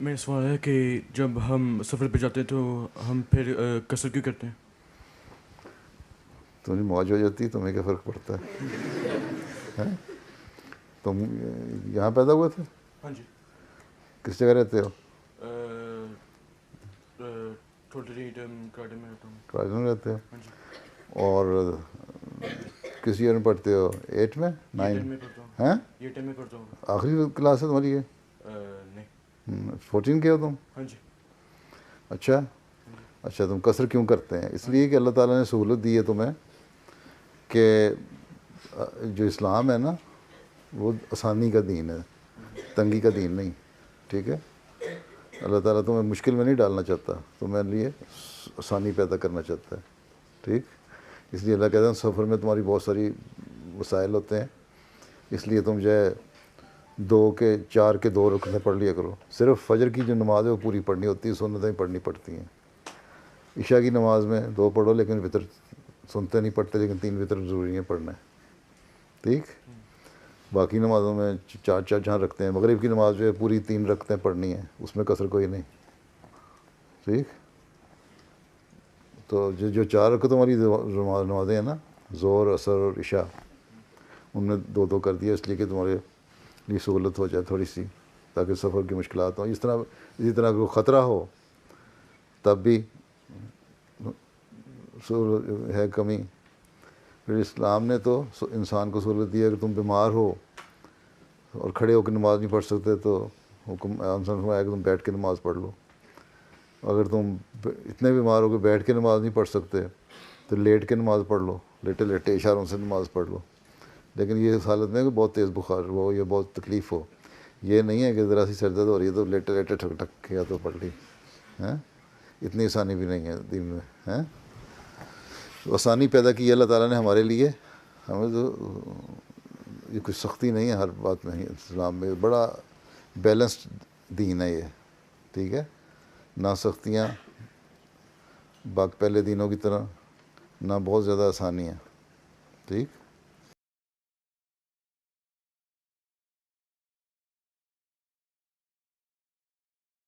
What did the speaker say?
میرا سوال ہے کہ جب ہم سفر پہ جاتے ہیں تو ہم پھر قصر کیوں کرتے ہیں؟ تمہیں موج ہو جاتی ہے، تمہیں کیا فرق پڑتا ہے؟ تم یہاں پیدا ہوئے تھے؟ ہاں جی. کس جگہ رہتے ہو؟ ٹھوٹری کراٹے میں رہتا ہوں. کراچی میں رہتے ہو؟ ہاں جی. اور کس ایئر میں پڑھتے ہو؟ 8 میں؟ 9 10 میں پڑھتا ہوں. ہیں؟ یہ 10 میں پڑھتا ہوں. آخری کلاس ہے تمہاری یہ؟ نہیں. 14 کے ہو تم؟ ہاں جی. اچھا ہاں جی. اچھا. تم قصر کیوں کرتے ہیں؟ اس لیے کہ اللہ تعالیٰ نے سہولت دی ہے تمہیں کہ جو اسلام ہے نا وہ آسانی کا دین ہے، تنگی کا دین نہیں. ٹھیک ہے؟ اللہ تعالیٰ تمہیں مشکل میں نہیں ڈالنا چاہتا، تمہارے لیے آسانی پیدا کرنا چاہتا ہے. ٹھیک. اس لیے اللہ کہتا ہے سفر میں تمہاری بہت ساری وسائل ہوتے ہیں، اس لیے تم جو ہے 2 کے 4 کے 2 رکعتیں پڑھ لیا کرو. صرف فجر کی جو نماز ہے وہ پوری پڑھنی ہوتی ہے، سنتیں پڑھنی پڑتی ہیں. عشاء کی نماز میں 2 پڑھو، لیکن وطر سنتے نہیں پڑھتے، لیکن 3 وطر ضروری ہیں پڑھنا ہے. ٹھیک. باقی نمازوں میں 4 جہاں رکھتے ہیں. مغرب کی نماز جو ہے پوری 3 رکعتیں پڑھنی ہیں، اس میں قصر کوئی نہیں. ٹھیک. تو جو 4 رکعتوں والی نمازیں ہیں نا، ظہر، عصر اور عشاء، ان میں 2 کر دیا اس لیے کہ تمہارے لیے سہولت ہو جائے تھوڑی سی، تاکہ سفر کی مشکلات ہوں. اسی طرح کوئی خطرہ ہو تب بھی ہے کمی. پھر اسلام نے تو انسان کو سہولت دی ہے، اگر تم بیمار ہو اور کھڑے ہو کے نماز نہیں پڑھ سکتے تو حکم ہے کہ تم بیٹھ کے نماز پڑھ لو. اگر تم اتنے بیمار ہو کہ بیٹھ کے نماز نہیں پڑھ سکتے تو لیٹ کے نماز پڑھ لو، لیٹے لیٹے اشاروں سے نماز پڑھ لو. لیکن یہ اس حالت میں کہ بہت تیز بخار ہو یا بہت تکلیف ہو. یہ نہیں ہے کہ ذرا سی سر درد ہو رہی ہے تو لیٹے لیٹے ٹھک ٹھک کیا تو پڑھ لی. ہیں؟ اتنی آسانی بھی نہیں ہے دین میں. ہیں؟ آسانی پیدا کی اللہ تعالیٰ نے ہمارے لیے. ہمیں تو یہ کوئی سختی نہیں ہے ہر بات میں. اسلام میں بڑا بیلنسڈ دین ہے یہ. ٹھیک ہے. نہ سختیاں پہلے دینوں کی طرح، نہ بہت زیادہ آسانی ہیں. ٹھیک.